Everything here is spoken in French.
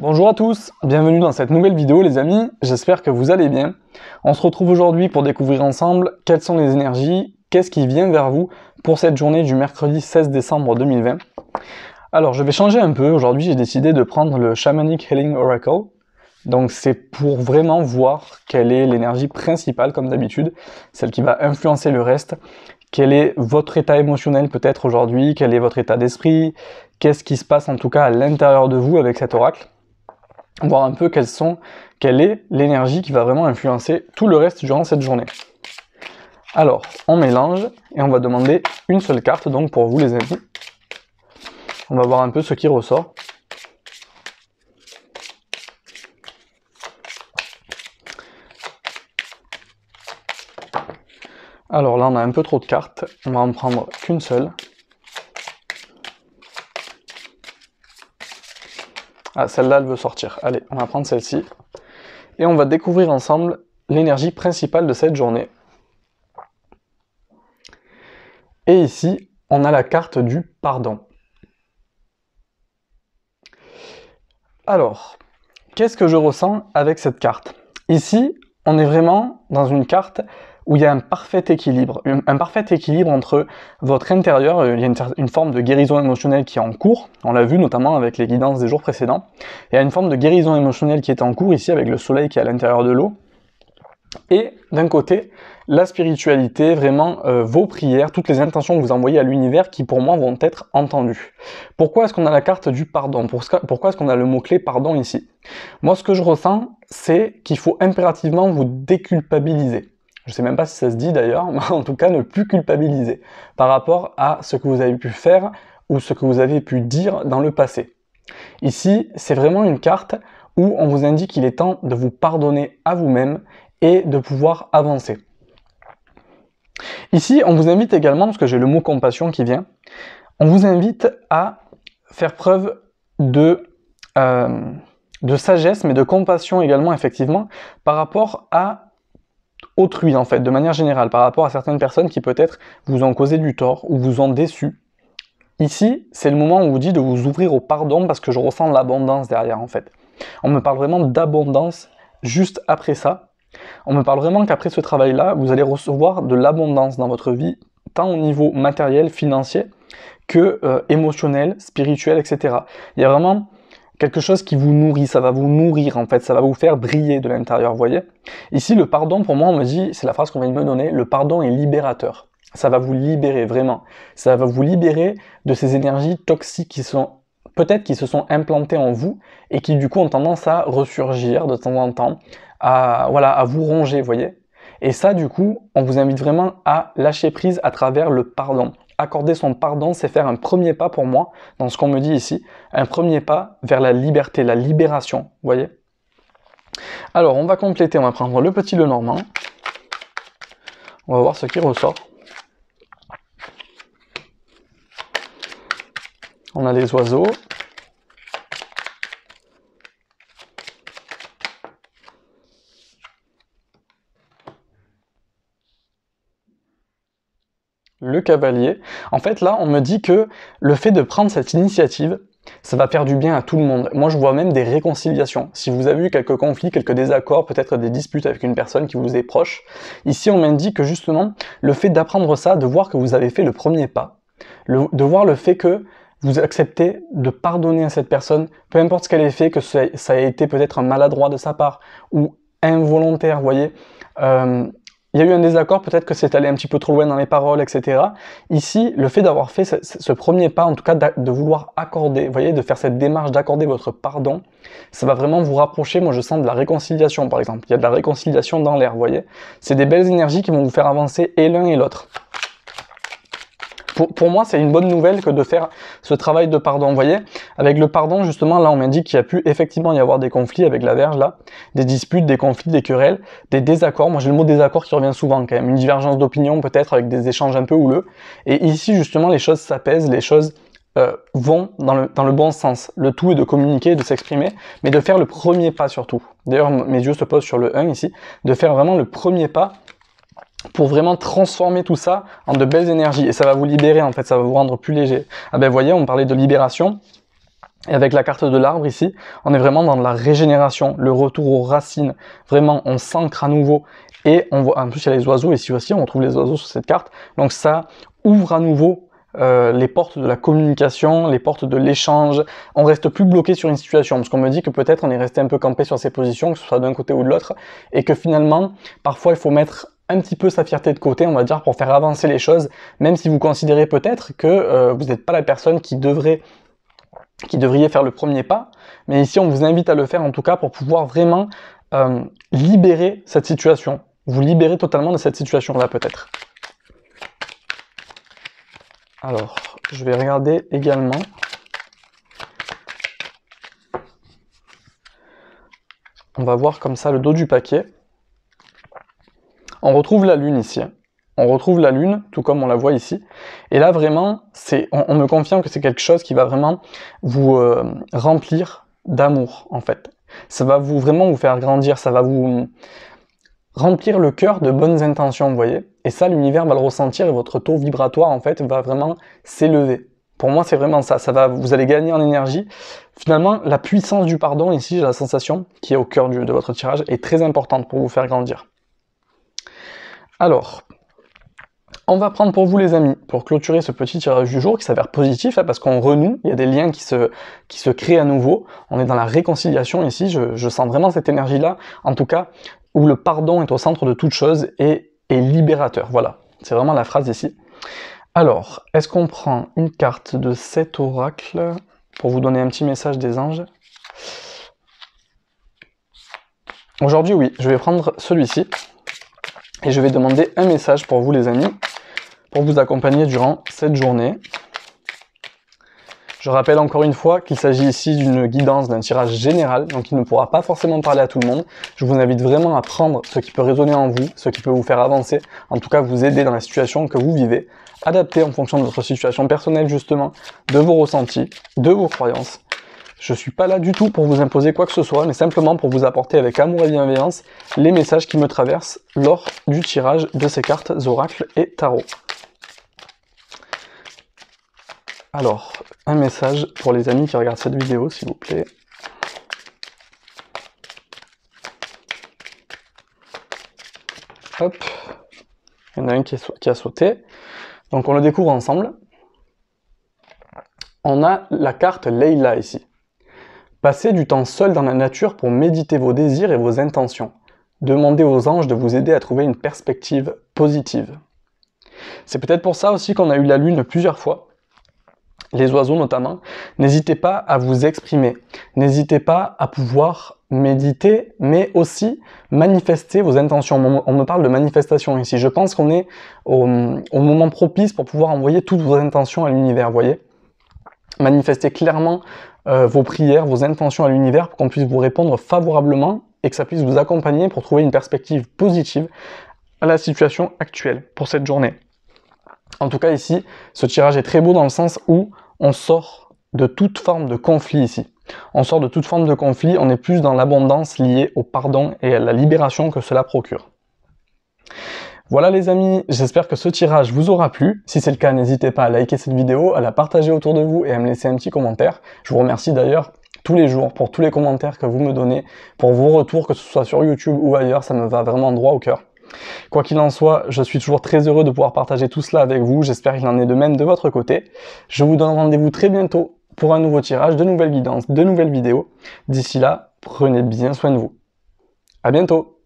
Bonjour à tous, bienvenue dans cette nouvelle vidéo les amis, j'espère que vous allez bien. On se retrouve aujourd'hui pour découvrir ensemble quelles sont les énergies, qu'est-ce qui vient vers vous pour cette journée du mercredi 16 décembre 2020. Alors je vais changer un peu, aujourd'hui j'ai décidé de prendre le Shamanic Healing Oracle. Donc c'est pour vraiment voir quelle est l'énergie principale comme d'habitude, celle qui va influencer le reste. Quel est votre état émotionnel peut-être aujourd'hui, quel est votre état d'esprit, qu'est-ce qui se passe en tout cas à l'intérieur de vous avec cet oracle. Voir un peu quelle est l'énergie qui va vraiment influencer tout le reste durant cette journée. Alors, on mélange et on va demander une seule carte donc pour vous les amis. On va voir un peu ce qui ressort. Alors là on a un peu trop de cartes, on va en prendre qu'une seule. Ah, celle-là, elle veut sortir. Allez, on va prendre celle-ci. Et on va découvrir ensemble l'énergie principale de cette journée. Et ici, on a la carte du pardon. Alors, qu'est-ce que je ressens avec cette carte? Ici, on est vraiment dans une carte où il y a un parfait équilibre entre votre intérieur, il y a une forme de guérison émotionnelle qui est en cours, on l'a vu notamment avec les guidances des jours précédents, il y a une forme de guérison émotionnelle qui est en cours ici avec le soleil qui est à l'intérieur de l'eau, et d'un côté, la spiritualité, vraiment vos prières, toutes les intentions que vous envoyez à l'univers qui pour moi vont être entendues. Pourquoi est-ce qu'on a la carte du pardon? Pourquoi est-ce qu'on a le mot-clé pardon ici? Moi ce que je ressens, c'est qu'il faut impérativement vous déculpabiliser. Je ne sais même pas si ça se dit d'ailleurs, mais en tout cas ne plus culpabiliser par rapport à ce que vous avez pu faire ou ce que vous avez pu dire dans le passé. Ici, c'est vraiment une carte où on vous indique qu'il est temps de vous pardonner à vous-même et de pouvoir avancer. Ici, on vous invite également, parce que j'ai le mot compassion qui vient, on vous invite à faire preuve de sagesse, mais de compassion également, effectivement, par rapport à autrui, en fait, de manière générale, par rapport à certaines personnes qui peut-être vous ont causé du tort ou vous ont déçu. Ici, c'est le moment où on vous dit de vous ouvrir au pardon, parce que je ressens l'abondance derrière, en fait. On me parle vraiment d'abondance juste après ça. On me parle vraiment qu'après ce travail-là, vous allez recevoir de l'abondance dans votre vie, tant au niveau matériel, financier, que émotionnel, spirituel, etc. Il y a vraiment quelque chose qui vous nourrit, ça va vous nourrir en fait, ça va vous faire briller de l'intérieur, vous voyez. Ici, le pardon, pour moi, on me dit, c'est la phrase qu'on vient de me donner, le pardon est libérateur. Ça va vous libérer, vraiment. Ça va vous libérer de ces énergies toxiques qui sont peut-être qui se sont implantées en vous et qui du coup ont tendance à ressurgir de temps en temps, à vous ronger, vous voyez. Et ça, du coup, on vous invite vraiment à lâcher prise à travers le pardon. Accorder son pardon, c'est faire un premier pas pour moi, dans ce qu'on me dit ici, un premier pas vers la liberté, la libération, vous voyez. Alors, on va compléter, on va prendre le petit Lenormand. On va voir ce qui ressort. On a les oiseaux. Le cavalier. En fait, là, on me dit que le fait de prendre cette initiative, ça va faire du bien à tout le monde. Moi, je vois même des réconciliations. Si vous avez eu quelques conflits, quelques désaccords, peut-être des disputes avec une personne qui vous est proche, ici, on m'indique que justement, le fait d'apprendre ça, de voir que vous avez fait le premier pas, de voir le fait que vous acceptez de pardonner à cette personne, peu importe ce qu'elle ait fait, que ça a été peut-être un maladroit de sa part, ou involontaire, vous voyez. Il y a eu un désaccord, peut-être que c'est allé un petit peu trop loin dans les paroles, etc. Ici, le fait d'avoir fait ce premier pas, en tout cas de vouloir accorder, vous voyez, de faire cette démarche d'accorder votre pardon, ça va vraiment vous rapprocher, moi je sens de la réconciliation par exemple. Il y a de la réconciliation dans l'air, vous voyez. C'est des belles énergies qui vont vous faire avancer et l'un et l'autre. Pour moi, c'est une bonne nouvelle que de faire ce travail de pardon. Vous voyez, avec le pardon, justement, là, on m'indique qu'il y a pu effectivement y avoir des conflits avec la Vierge, là, des disputes, des conflits, des querelles, des désaccords. Moi, j'ai le mot désaccord qui revient souvent, quand même. Une divergence d'opinion, peut-être, avec des échanges un peu houleux. Et ici, justement, les choses s'apaisent, les choses vont dans le bon sens. Le tout est de communiquer, de s'exprimer, mais de faire le premier pas surtout. D'ailleurs, mes yeux se posent sur le 1 ici, de faire vraiment le premier pas pour vraiment transformer tout ça en de belles énergies. Et ça va vous libérer, en fait, ça va vous rendre plus léger. Ah ben, vous voyez, on parlait de libération. Et avec la carte de l'arbre ici, on est vraiment dans la régénération, le retour aux racines. Vraiment, on s'ancre à nouveau. Et on voit, en plus, il y a les oiseaux ici aussi, on retrouve les oiseaux sur cette carte. Donc ça ouvre à nouveau les portes de la communication, les portes de l'échange. On reste plus bloqué sur une situation, parce qu'on me dit que peut-être on est resté un peu campé sur ses positions, que ce soit d'un côté ou de l'autre, et que finalement, parfois, il faut mettre un petit peu sa fierté de côté, on va dire, pour faire avancer les choses, même si vous considérez peut-être que vous n'êtes pas la personne qui devriez faire le premier pas, mais ici on vous invite à le faire en tout cas pour pouvoir vraiment libérer cette situation, vous libérer totalement de cette situation-là peut-être. Alors, je vais regarder également. On va voir comme ça le dos du paquet. On retrouve la lune ici. On retrouve la lune, tout comme on la voit ici. Et là, vraiment, on me confirme que c'est quelque chose qui va vraiment vous remplir d'amour, en fait. Ça va vraiment vous faire grandir, ça va vous remplir le cœur de bonnes intentions, vous voyez. Et ça, l'univers va le ressentir et votre taux vibratoire, en fait, va vraiment s'élever. Pour moi, c'est vraiment ça. Vous allez gagner en énergie. Finalement, la puissance du pardon, ici, j'ai la sensation, qui est au cœur de votre tirage, est très importante pour vous faire grandir. Alors, on va prendre pour vous les amis, pour clôturer ce petit tirage du jour qui s'avère positif, hein, parce qu'on renoue, il y a des liens qui se créent à nouveau, on est dans la réconciliation ici, je sens vraiment cette énergie-là, en tout cas, où le pardon est au centre de toute chose et est libérateur, voilà, c'est vraiment la phrase ici. Alors, est-ce qu'on prend une carte de cet oracle, pour vous donner un petit message des anges? Aujourd'hui, oui, je vais prendre celui-ci, et je vais demander un message pour vous les amis, pour vous accompagner durant cette journée. Je rappelle encore une fois qu'il s'agit ici d'une guidance, d'un tirage général, donc il ne pourra pas forcément parler à tout le monde. Je vous invite vraiment à prendre ce qui peut résonner en vous, ce qui peut vous faire avancer, en tout cas vous aider dans la situation que vous vivez, adapter en fonction de votre situation personnelle justement, de vos ressentis, de vos croyances. Je suis pas là du tout pour vous imposer quoi que ce soit, mais simplement pour vous apporter avec amour et bienveillance les messages qui me traversent lors du tirage de ces cartes Oracle et Tarot. Alors, un message pour les amis qui regardent cette vidéo, s'il vous plaît. Hop, il y en a un qui a sauté. Donc on le découvre ensemble. On a la carte Leila ici. Passez du temps seul dans la nature pour méditer vos désirs et vos intentions. Demandez aux anges de vous aider à trouver une perspective positive. C'est peut-être pour ça aussi qu'on a eu la lune plusieurs fois, les oiseaux notamment. N'hésitez pas à vous exprimer, n'hésitez pas à pouvoir méditer, mais aussi manifester vos intentions. On me parle de manifestation ici. Je pense qu'on est au moment propice pour pouvoir envoyer toutes vos intentions à l'univers, vous voyez. Manifestez clairement vos prières, vos intentions à l'univers pour qu'on puisse vous répondre favorablement et que ça puisse vous accompagner pour trouver une perspective positive à la situation actuelle pour cette journée. En tout cas ici, ce tirage est très beau dans le sens où on sort de toute forme de conflit ici. On sort de toute forme de conflit, on est plus dans l'abondance liée au pardon et à la libération que cela procure. Voilà les amis, j'espère que ce tirage vous aura plu. Si c'est le cas, n'hésitez pas à liker cette vidéo, à la partager autour de vous et à me laisser un petit commentaire. Je vous remercie d'ailleurs tous les jours pour tous les commentaires que vous me donnez, pour vos retours, que ce soit sur YouTube ou ailleurs, ça me va vraiment droit au cœur. Quoi qu'il en soit, je suis toujours très heureux de pouvoir partager tout cela avec vous, j'espère qu'il en est de même de votre côté. Je vous donne rendez-vous très bientôt pour un nouveau tirage, de nouvelles guidances, de nouvelles vidéos. D'ici là, prenez bien soin de vous. À bientôt!